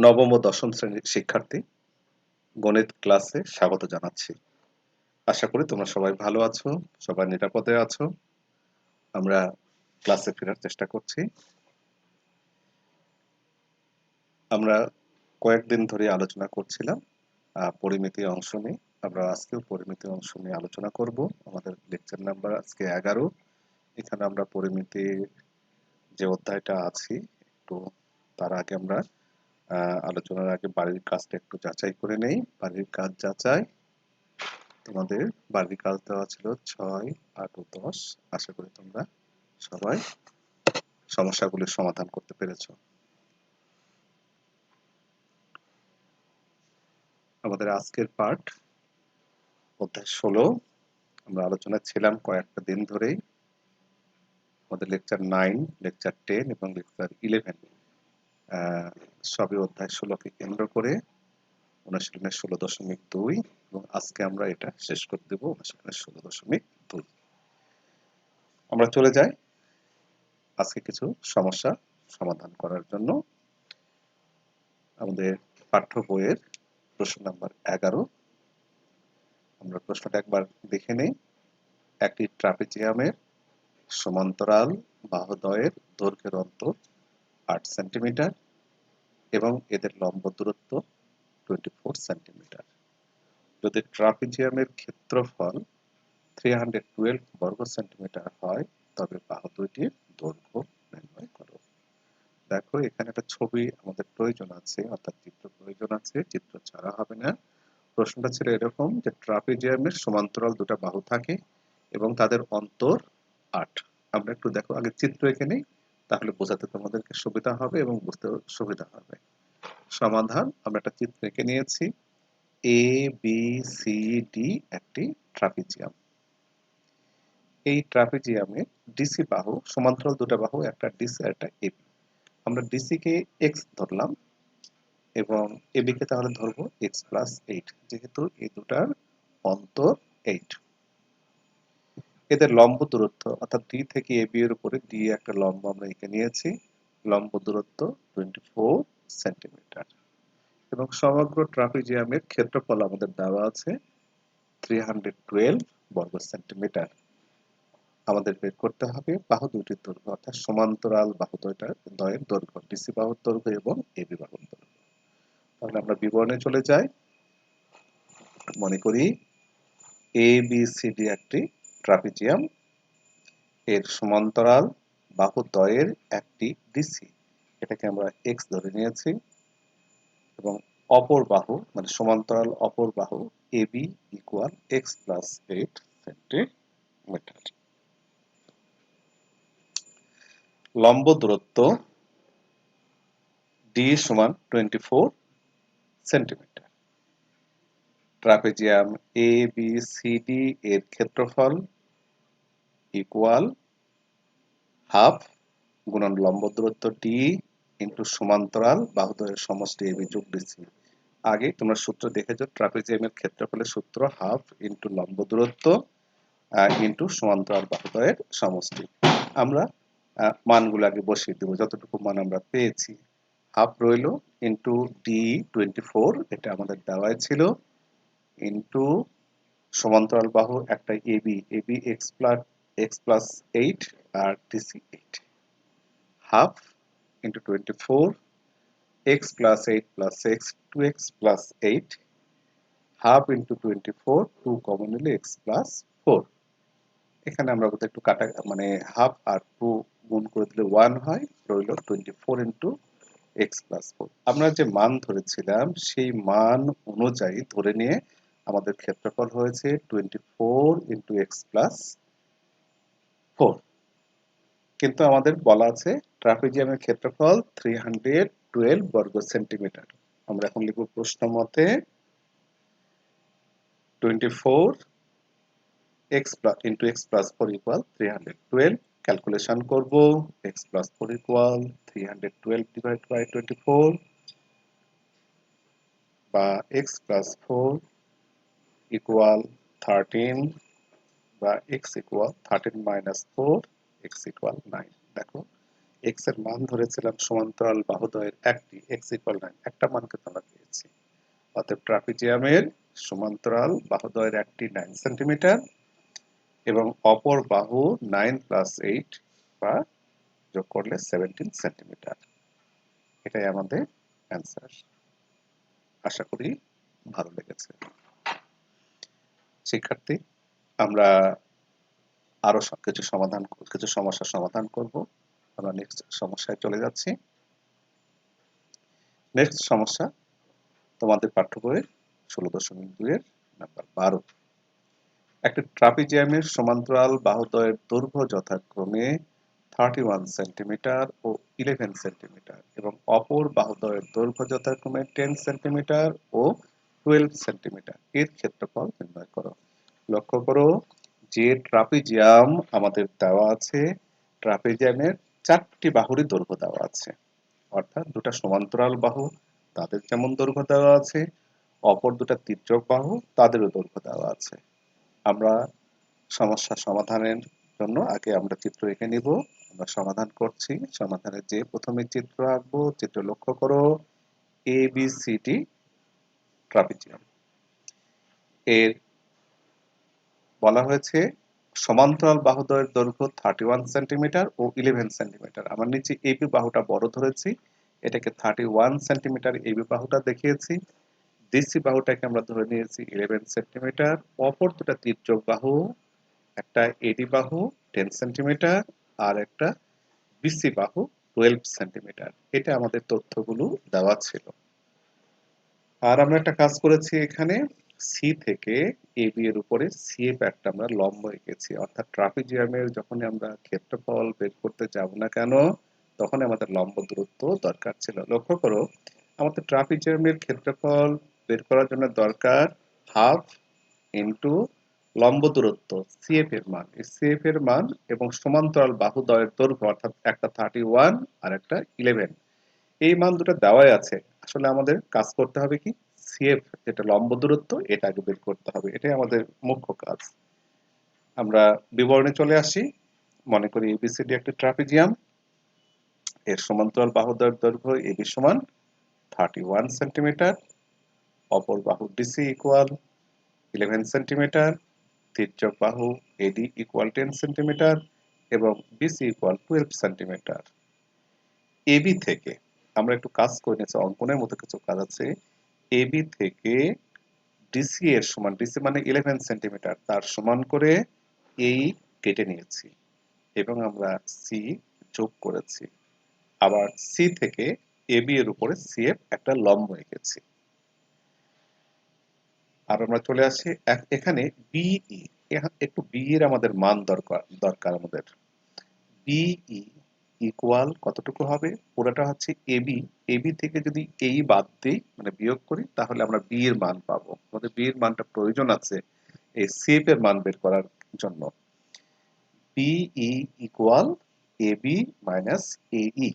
নবম ও দশম শ্রেণীর শিক্ষার্থী গণিত ক্লাসে স্বাগত জানাচ্ছি। আশা করি তোমরা সবাই ভালো আছো, সবাই নিরাপদে আছো। আমরা ক্লাসে ফেরার চেষ্টা করছি। আমরা কয়েকদিন ধরে আলোচনা করছিলাম পরিমিতি অংশ নিয়ে। আমরা আজকেও পরিমিতি অংশ নিয়ে আলোচনা করব। আমাদের লেকচার নাম্বার আজকে 11। এখানে আমরা পরিমিতির যে অধ্যায়টা আছি একটু তার আগে আমরা আলোচনার আগে বাড়ির কাজটা একটু যাচাই করে নেই। বাড়ির কাজ যাচাই। তোমাদের বাড়ির কাজ দেওয়া ছিল 6, 8 ও 10। আশা করি তোমরা সবাই সমস্যাগুলির সমাধান করতে পেরেছো। আমাদের আজকের পাঠ অধ্যায় 16। আমরা আলোচনায় ছিলাম কয়েকটা দিন ধরেই। আমাদের লেকচার 9, লেকচার 10 এবং লেকচার 11 সবই অধ্যায় 16কে কেন্দ্র করে অনুশীলনের 16.2 এবং আজকে আমরা এটা শেষ করে দেব অনুশীলনের 16.2। আমরা চলে যাই আজকে কিছু সমস্যা সমাধান করার জন্য। আমাদের পাঠ্য বইয়ের প্রশ্ন নাম্বার 11। আমরা প্রশ্নটা একবার দেখে নেই। একটি ট্রাপিজিয়ামের সমান্তরাল বাহুদ্বয়ের দৈর্ঘ্যের অন্তর 8 সেন্টিমিটার এবং এদের লম্ব দূরত্ব 24 সেন্টিমিটার। যদি ট্রাপিজিয়ামের ক্ষেত্রফল 312 বর্গ সেন্টিমিটার হয় তবে বাহু দুইটির দৈর্ঘ্য নির্ণয় করো। দেখো এখানে একটা ছবি আমাদের প্রয়োজন আছে, অর্থাৎ চিত্র প্রয়োজন আছে, চিত্র ছাড়া হবে না। প্রশ্নটা ছিল এরকম যে ট্রাপিজিয়ামের সমান্তরাল দুটো বাহু থাকে এবং তাদের অন্তর 8। আমরা একটু দেখো আগে চিত্র এঁকে নেই, তাহলে বোঝাতে তোমাদেরকে সুবিধা হবে এবং বুঝতেও সুবিধা হবে। সমাধান, আমরা একটা চিত্র এঁকে নিয়েছি। এ বি সি ডি একটি ট্রাপিজিয়াম। এই ট্রাপিজিয়ামের ডিসি বাহু, সমান্তরাল দুটো বাহু, একটা ডিসি আর একটা এবি। আমরা ডিসি কে এক্স ধরলাম এবং এবি কে তাহলে ধরবো x+8, যেহেতু এই দুটার অন্তর 8। এদের লম্ব দূরত্ব অর্থাৎ ডি থেকে এবি এর উপরে ডি একটা লম্ব আমরা এঁকে নিয়েছি। লম্ব দূরত্ব 24 সেন্টিমিটার এবং সমগ্র ট্রাপিজিয়ামের ক্ষেত্রফল আমাদের দেওয়া আছে 312 বর্গ সেন্টিমিটার। আমাদের বের করতে হবে বাহু দুটির দৈর্ঘ্য, অর্থাৎ সমান্তরাল বাহু দ্বয়ের দৈর্ঘ্য, ডিসি বাহুর দৈর্ঘ্য এবং এবি বাহুর দৈর্ঘ্য। তাহলে আমরা বিবরণে চলে যাই। মনে করি এ বি সি ডি একটি ট্রাপিজিয়াম। এর সমান্তরাল বাহু দ্বয়ের একটি ডিসি, এটাকে আমরা এক্স ধরে নিয়েছি, এবং অপর বাহু মানে সমান্তরাল অপর বাহু এবি ইকুয়াল x+8 সেন্টিমিটার। লম্ব দূরত্ব ডি সমান 24 সেন্টিমিটার। ট্রাপিজিয়াম এ বি সি ডি এর ক্ষেত্রফল ইকুয়াল হাফ গুণন লম্ব দূরত্ব ডি ইন্টু সমান্তরাল বাহুদ্বয়ের সমষ্টি এবি যোগ ডিসি। আগে তোমরা সূত্র দেখেছো, ট্রাপিজিয়ামের ক্ষেত্রফলের সূত্র হাফ ইন্টু লম্ব দূরত্ব ইন্টু সমান্তরাল বাহুদ্বয়ের সমষ্টি। আমরা মানগুলো আগে বসিয়ে দেবো, যতটুকু মান আমরা পেয়েছি। হাফ রইল ইন্টু ডি 24, এটা আমাদের দেওয়াই ছিল, ইন্টু সমান্তরাল বাহু একটা এবি, এবি x+8 আর DC 8। Half into 24, x+8 plus x, 2x+8, half into 24, 2 common নিলে x+4। এখানে আমরা বোধহয় একটু কাটা, মানে হাফ আর 2 গুণ করে দিলে 1 হয়, রইল 24 ইন্টু x+4। আমরা যে মান ধরেছিলাম সেই মান অনুযায়ী ধরে নিয়ে আমাদের ক্ষেত্রফল হয়েছে 24 ইন্টু x+4। কিন্তু আমাদের বলা আছে ট্রাপিজিয়ামের ক্ষেত্রফল 312 বর্গ সেন্টিমিটার। আমরা এখন লিখব প্রশ্ন মতে 24 into x+4 equal 312। ক্যালকুলেশন করব, x+4 equal 312 divided by 24 বা x+4 equal 13 বা x equal 13 minus 4, x equal 9। দেখো এক্স এর মান ধরেছিলাম সমান্তরাল বাহুদ্বয়ের একটি, এক্স ইকুয়াল 9, একটা মান কিন্তু আমরা পেয়েছি। অতএব ট্রাপিজিয়ামের সমান্তরাল বাহুদ্বয়ের একটি 9 সেন্টিমিটার এবং অপর বাহু 9 প্লাস 8 বা যোগ করলে 17 সেন্টিমিটার। এটাই আমাদের অ্যান্সার। আশা করি ভালো লেগেছে। শিক্ষার্থী, আমরা আরো কিছু সমস্যার সমাধান করব। আমরা নেক্সট সমস্যায় চলে যাচ্ছি। নেক্সট সমস্যা তোমাদের পাঠ্য বইয়ের 16.2 এর নাম্বার 12। একটি ট্রাপিজিয়ামের সমান্তরাল বাহুদ্বয়ের দৈর্ঘ্য যথাক্রমে 31 সেন্টিমিটার ও 11 সেন্টিমিটার এবং অপর বাহুদ্বয়ের দৈর্ঘ্য যথাক্রমে 10 সেন্টিমিটার ও 12 সেন্টিমিটার এর ক্ষেত্রফল নির্ণয় করো। লক্ষ্য করো যে ট্রাপিজিয়াম আমাদের দেওয়া আছে, ট্রাপিজিয়ামের 4টি বাহুরই দৈর্ঘ্য দেওয়া আছে, অর্থাৎ দুটো সমান্তরাল বাহু তাদের যেমন দৈর্ঘ্য দেওয়া আছে, অপর দুটো তির্যক বাহু তাদেরও দৈর্ঘ্য দেওয়া আছে। আমরা সমস্যা সমাধানের জন্য আগে আমরা চিত্র এঁকে নিব। আমরা সমাধান করছি। সমাধানের যে প্রথমে চিত্র আঁকবো, চিত্র লক্ষ্য করো ABCD ট্রাপিজিয়াম। এর বলা হয়েছে সমান্তরাল বাহুদ্বয়ের দৈর্ঘ্য 31 সেন্টিমিটার ও 11 সেন্টিমিটার। আমার নিচে এবি বাহুটা বড় ধরেছি, এটাকে 31 সেন্টিমিটার এবি বাহুটা দেখিয়েছি। ডিসি বাহুটাকে আমরা ধরে নিয়েছি 11 সেন্টিমিটার। অপর দুটো তির্যক বাহু, একটা এডি বাহু 10 সেন্টিমিটার আর একটা বিসি বাহু 12 সেন্টিমিটার। এটা আমাদের তথ্যগুলো দেওয়া ছিল। আর আমরা একটা কাজ করেছি, এখানে সি থেকে এবি এর উপরে সিএফ একটা আমরা লম্ব এঁকেছি, অর্থাৎ ট্রাপিজিয়ামের যখন আমরা ক্ষেত্রফল বের করতে যাব না কেন তখন আমাদের লম্ব দূরত্ব দরকার ছিল। লক্ষ্য করো আমাদের ট্রাপিজিয়ামের ক্ষেত্রফল বের করার জন্য দরকার হাফ ইন্টু লম্ব দূরত্ব সিএফ এর মান, এই সিএফ এর মান এবং সমান্তরাল বাহুদ্বয়ের দৈর্ঘ্য অর্থাৎ একটা 31 আর একটা 11, এই মান দুটো দেওয়াই আছে। আসলে আমাদের কাজ করতে হবে কি, সিএফ যেটা লম্ব দূরত্ব এটা আগে বের করতে হবে, এটাই আমাদের মুখ্য কাজ। আমরা বিবরণে চলে আসি। মনে করি এবিসিডি একটা ট্রাপিজিয়াম, এর সমান্তরাল বাহুদ্বয়ের দৈর্ঘ্য এবি সমান 31 সেন্টিমিটার, অপর বাহু ডিসি ইকুয়াল 11 সেন্টিমিটার, তির্যক বাহু এডি ইকুয়াল 10 সেন্টিমিটার এবং বিসি ইকুয়াল 12 সেন্টিমিটার। এবি থেকে আমরা একটু কাজ করে নিয়েছি, অঙ্কনের মতো কিছু কাজ আছে। এবি থেকে ডিসি এর সমান, ডিসি মানে 11 সেন্টিমিটার, তার সমান করে এই কেটে নিয়েছি এবং আমরা সি যোগ করেছি। আবার সি থেকে এবি এর উপরে সিএফ একটা লম্ব এঁকেছি। আর আমরা চলে আসি এখানে বিই, একটু বি এর আমাদের মান দরকার আমাদের। বিই ইকুয়াল কতটুকু হবে, পুরোটা হচ্ছে এবি, এবি থেকে যদি এই বাদ দিই মানে বিয়োগ করি তাহলে আমরা বি এর মান পাবো। আমাদের বি এর মানটা প্রয়োজন আছে এই সিএফ এর মান বের করার জন্য। বিই ইকুয়াল এবি মাইনাস এই,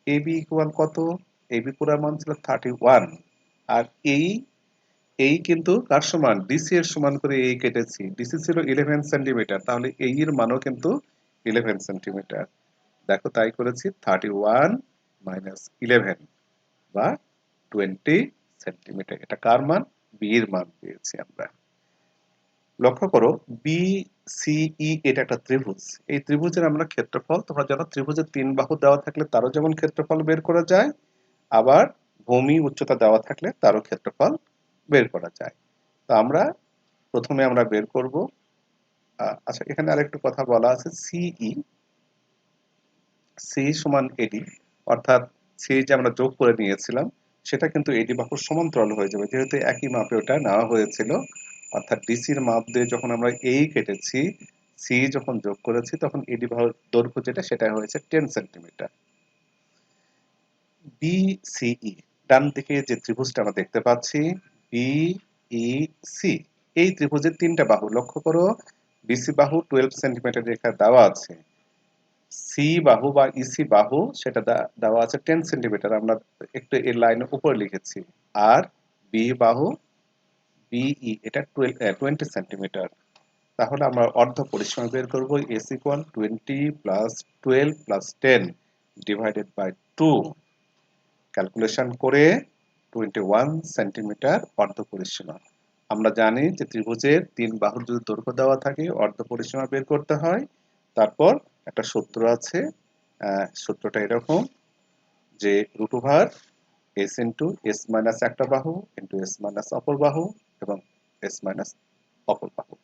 এবি ইকুয়াল কত, এবি পুরো মান ছিল 31 আর এই কিন্তু কার সমান, ডিসি এর সমান করে এই কেটেছি, ডিসি ছিল 11 সেন্টিমিটার, তাহলে এই এর মানও কিন্তু 11 সেন্টিমিটার। দেখো তাই করেছি 31 মাইনাস 11 বা 20 সেন্টিমিটার। এটা কার মান, বি এর মান পেয়েছি আমরা। লক্ষ্য করো বি সিই এটা একটা ত্রিভুজ, এই ত্রিভুজের আমরা ক্ষেত্রফল, তোমরা জানো ত্রিভুজের 3 বাহু দেওয়া থাকলে তারও যেমন ক্ষেত্রফল বের করা যায়, আবার ভূমি উচ্চতা দেওয়া থাকলে তারও ক্ষেত্রফল বের করা যায়। তো আমরা প্রথমে আমরা বের করব। আচ্ছা এখানে আরেকটু কথা বলা আছে, সিই সি সমান এডি, অর্থাৎ সি যে আমরা যোগ করে নিয়েছিলাম সেটা কিন্তু এডি বাহুর সমান্তরাল হয়ে যাবে, যেহেতু একই মাপে ওটা নেওয়া হয়েছিল। অর্থাৎ ডিসির মাপ দিয়ে যখন আমরা এই কেটেছি, সি যখন যোগ করেছি তখন এডি বাহুর দৈর্ঘ্য যেটা সেটা হয়েছে 10 সেন্টিমিটার। বিসিই ডান দিকে যে ত্রিভুজটা আমরা দেখতে পাচ্ছি বিইসি, এই ত্রিভুজের 3টা বাহু লক্ষ্য করো, বিসি বাহু 12 সেন্টিমিটার রেখা দেওয়া আছে, সি বাহু বা ইসি বাহু সেটা দেওয়া আছে 10 সেন্টিমিটার, আমরা একটু এই লাইনের উপরে লিখেছি। আর বি বাহু বিই এটা 20 সেন্টিমিটার। তাহলে আমরা অর্ধ পরিসীমা বের করব, S equal 20 plus 12 plus 10, divided by 2, calculation করে 21 সেন্টিমিটার অর্ধপরিসীমা। আমরা জানি যে ত্রিভুজের 3 বাহুর যদি দৈর্ঘ্য দেওয়া থাকে অর্ধপরিসীমা বের করতে হয়। তারপর একটা সূত্র আছে, সূত্রটা এরকম যে root over S into S minus একটা বাহু ইন্টু এস মাইনাস অপর বাহু এবং এস মাইনাস অপর বাহু।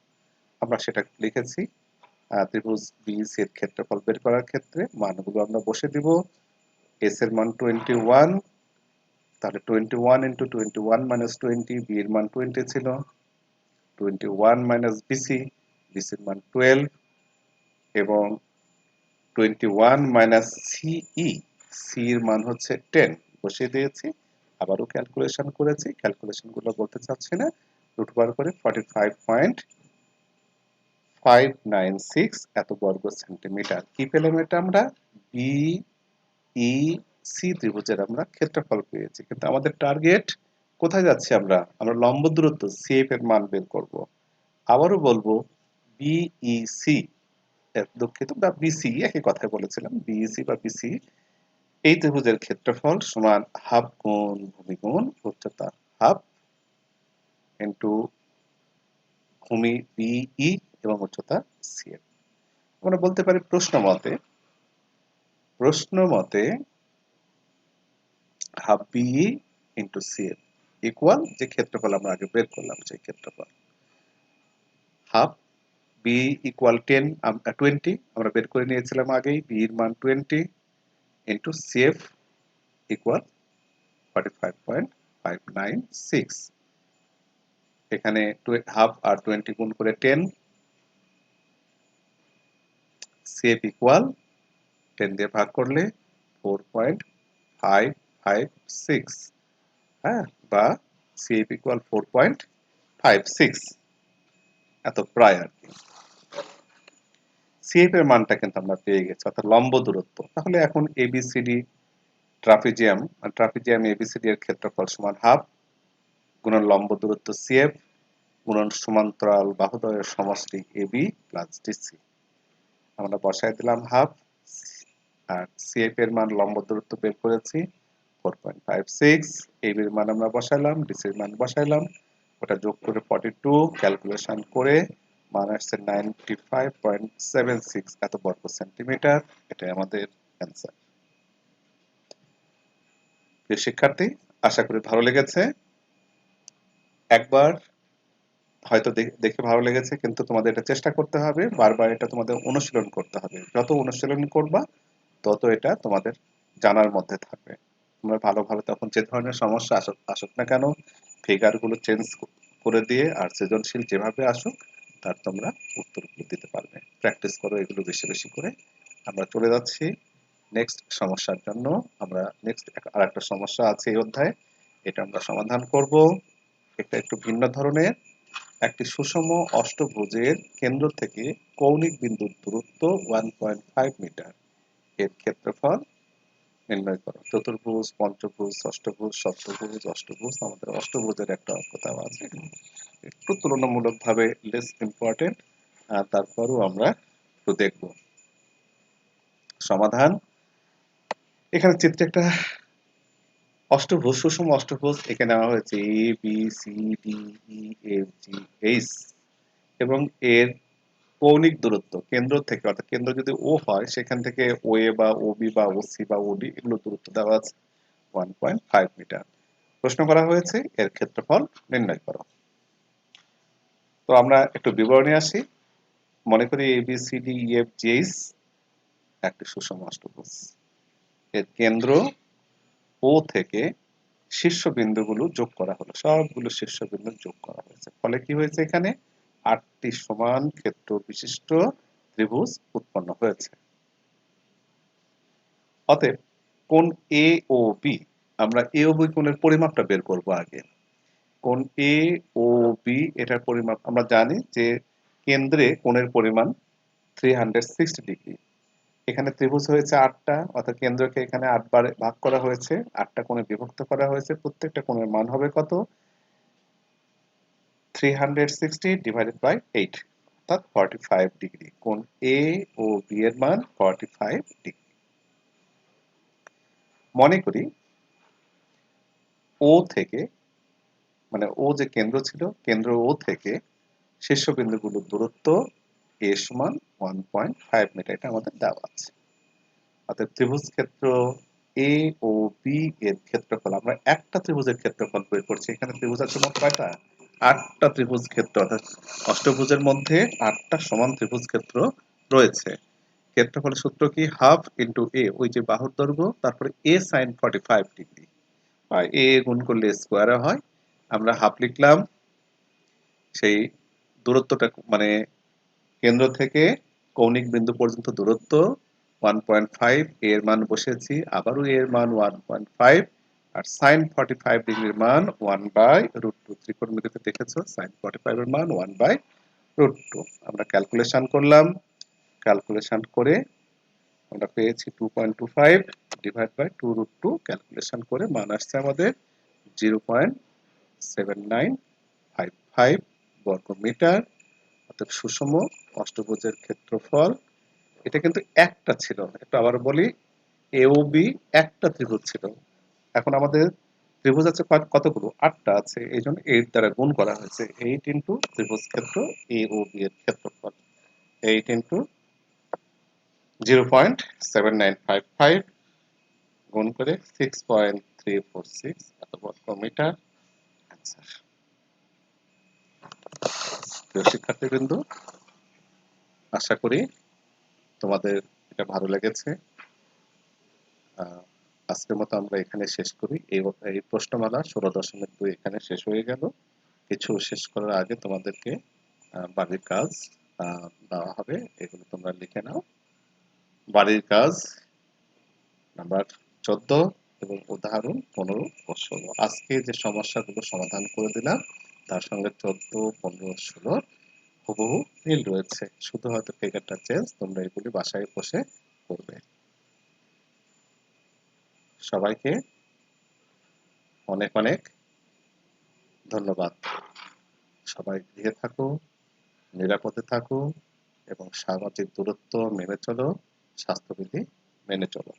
আমরা সেটা লিখেছি। ত্রিভুজ বিসি এর ক্ষেত্রফল বের করার ক্ষেত্রে মানগুলো আমরা বসে দিব। এস এর মান 21, তাহলে 21 ইন্টু 21 মাইনাস 20, বি এর মান 20 ছিল, 21 মাইনাস বিসি, বিসির মান 12 এবং 21 মাইনাস সিই, সি এর মান হচ্ছে 10 বসিয়ে দিয়েছি। আবারও ক্যালকুলেশন করেছি, ক্যালকুলেশনগুলো বলতে চাচ্ছি না। রুট বার করে 45.596 এত বর্গ সেন্টিমিটার। কি পেলাম এটা আমরা? বি ই সি ত্রিভুজের আমরা ক্ষেত্রফল পেয়েছি, কিন্তু আমাদের টার্গেট কোথায় যাচ্ছি আমরা? আমরা লম্ব দূরত্ব সিএফ এর মান বের করব। আবারও বলবো বিইসি, দুঃখিত, বা বিসি একই কথাই বলেছিলাম, বিইসি বা বিসি এই ত্রিভুজের ক্ষেত্রফল সমান হাফ গুণ ভূমি গুণ উচ্চতা, হাফ ইন্টু ভূমি বিই এবং উচ্চতা সিএফ। আমরা বলতে পারি প্রশ্ন মতে half BE into CF equal যে ক্ষেত্রফল আমরা আগে বের করলাম সেই ক্ষেত্রফল। হাফ বি ইকুয়াল 20 আমরা বের করে নিয়েছিলাম আগেই, বি এর মান 20 ইন্টু সিএফ ইকুয়াল 45.596। এখানে হাফ আর 20 গুণ করে 10, সিএফ ইকুয়াল 10 দিয়ে ভাগ করলে 4.556, হ্যাঁ, বা সিএফ ইকুয়াল 4.56, এত প্রায় আর কি। সিএফ এর মানটা কিন্তু আমরা পেয়ে গেছি, অর্থাৎ লম্ব দূরত্ব। তাহলে এখন এবিসিডি ট্রাপিজিয়াম এবিসিডি এর ক্ষেত্রফল সমান হাফ গুণন লম্ব দূরত্ব সিএফ গুণন সমান্তরাল বাহুদ্বয়ের সমষ্টি এবি প্লাস ডিসি। আমরা বসায় দিলাম হাফ, আর সিএফ এর মান লম্ব দূরত্ব বের করেছি 4.56, এবি এর মান আমরা বসাইলাম, ডিসি এর মান বসাইলাম, ওটা যোগ করে 42, ক্যালকুলেশন করে মান আসছে 95.76 এত বর্গ সেন্টিমিটার। এটাই আমাদের অ্যান্সার। প্রিয় শিক্ষার্থী, আশা করি ভালো লেগেছে। একবার হয়তো দেখে ভালো লেগেছে, কিন্তু তোমাদের এটা চেষ্টা করতে হবে, বারবার এটা তোমাদের অনুশীলন করতে হবে। যত অনুশীলন করবা তত এটা তোমাদের জানার মধ্যে থাকবে। তোমরা ভালোভাবে তখন যে ধরনের সমস্যা আসুক না কেন, ফিগারগুলো চেঞ্জ করে দিয়ে আর সৃজনশীল যেভাবে আসুক তার তোমরা উত্তরগুলো দিতে পারবে। প্র্যাকটিস করো এগুলো বেশি বেশি করে। আমরা চলে যাচ্ছি নেক্সট সমস্যার জন্য। আমরা নেক্সট আর একটা সমস্যা আছে এই অধ্যায়ে, এটা আমরা সমাধান করব। এটা একটু ভিন্ন ধরনের। একটি সুষম অষ্টভুজের কেন্দ্র থেকে কৌণিক বিন্দুর দূরত্ব 1.5 মিটার, এর ক্ষেত্রফল নির্ণয় করো। চতুর্ভুজ, পঞ্চভুজ, ষষ্ঠভুজ, সপ্তভুজ, অষ্টভুজ, আমাদের অষ্টভুজের একটা অঙ্ক দেওয়া আছে, একটু তুলনামূলকভাবে লেস ইম্পর্টেন্ট, তারপরও আমরা একটু দেখব সমাধান। এখানে চিত্রে একটা অষ্টভুজ, সুষম অষ্টভুজ একে নেওয়া হয়েছে A B C D E F G H, এবং এর কৌণিক দূরত্ব কেন্দ্র থেকে, অর্থাৎ কেন্দ্র যদি ও হয় সেখান থেকে ও এ বা ও বি বা ও সি বা ও ডি এগুলো দূরত্ব দেওয়া আছে 1.5 মিটার। প্রশ্ন করা হয়েছে এর ক্ষেত্রফল নির্ণয় করো। তো আমরা একটু বিবরণে আসি। মনে করি A B C D E F G H একটি সুষম অষ্টভুজ। এর কেন্দ্র ও থেকে শীর্ষবিন্দুগুলো যোগ করা হলো, সবগুলো শীর্ষবিন্দু যোগ করা হয়েছে। ফলে কি হয়েছে? এখানে 8টি সমান ক্ষেত্র বিশিষ্ট ত্রিভুজ উৎপন্ন হয়েছে। অতএব কোণ এ ও বি, আমরা এ ও বি কোণের পরিমাপটা বের করব আগে। কোণ এ ও বি এটার পরিমাপ আমরা জানি যে কেন্দ্রে কোণের পরিমাণ 360 ডিগ্রি। এখানে ত্রিভুজ হয়েছে 8টা, অর্থাৎ কেন্দ্রকে এখানে 8 বারে ভাগ করা হয়েছে, 8টা কোণে বিভক্ত করা হয়েছে। প্রত্যেকটা কোণের মান হবে কত? 360 ডিভাইডেড বাই 8, অর্থাৎ 45 ডিগ্রি। কোণ এ ও বি এর মান 45 ডিগ্রি। মনে করি ও থেকে, মানে ও যে কেন্দ্র ছিল, কেন্দ্র ও থেকে শীর্ষবিন্দুগুলোর দূরত্ব এ সমান 1.5 মিটার, এটা আমাদের দেওয়া আছে। অর্থাৎ ত্রিভুজ ক্ষেত্র এ ও বি এর ক্ষেত্রফল, আমরা একটা ত্রিভুজের ক্ষেত্রফল বের করছি। এখানে ত্রিভুজ আছে মোট কয়টা? 8টা ত্রিভুজ ক্ষেত্র, অর্থাৎ অষ্টভুজের মধ্যে 8টা সমান ত্রিভুজ ক্ষেত্র রয়েছে। ক্ষেত্রফলের সূত্র কি? হাফ ইন্টু এ, ওই যে বাহুর দৈর্ঘ্য, তারপরে এ সাইন 45 ডিগ্রি, আর এ গুণ করলে স্কোয়ারে হয়। আমরা হাফ লিখলাম, সেই দূরত্বটা মানে কেন্দ্র থেকে কৌণিক বিন্দু পর্যন্ত দূরত্ব 1.5, এর মান বসিয়েছি, আবারও এর মান 1.5, আর সাইন 45 ডিগ্রির মান 1/√2। ত্রিকোণমিতিতে দেখেছো সাইন 45 এর মান 1/√2। আমরা ক্যালকুলেশন করলাম, ক্যালকুলেশন করে আমরা পেয়েছি 2.25 ডিভাইড বাই 2√2। ক্যালকুলেশন করে মান আসছে আমাদের 0.7955 বর্গ মিটার। অর্থাৎ সুষম অষ্টভুজের ক্ষেত্রফল, এটা কিন্তু একটা ছিল, একটু আবার বলি, এ ও বি একটা ত্রিভুজ ছিল। এখন আমাদের ত্রিভুজ আছে কতগুলো? 8টা আছে, এই জন্য 8 দ্বারা গুণ করা হয়েছে। 8 ইন্টু ত্রিভুজ ক্ষেত্র এ ও বি এর ক্ষেত্রফল, 8 ইন্টু 0.7955 গুণ করে 6.346 এত বর্গ মিটার অ্যান্সার। প্রিয় শিক্ষার্থীবৃন্দ, আশা করি তোমাদের এটা ভালো লেগেছে। আজকের মতো আমরা এখানে শেষ করি। এই প্রশ্নমালা 16.2 এখানে শেষ হয়ে গেল। কিছু শেষ করার আগে তোমাদেরকে বাড়ির কাজ দেওয়া হবে, এগুলো তোমরা লিখে নাও। বাড়ির কাজ নাম্বার 14 এবং উদাহরণ 15 ও 16। আজকে যে সমস্যাগুলো সমাধান করে দিলাম তার সঙ্গে 14, 15, 16 হুবহু মিল রয়েছে, শুধু হয়তো ফিগারটা চেঞ্জ। তোমরা এগুলি বাসায় বসে করবে। সবাইকে অনেক অনেক ধন্যবাদ। সবাই গৃহে থাকো, নিরাপদে থাকো এবং সামাজিক দূরত্ব মেনে চলো, স্বাস্থ্যবিধি মেনে চলো।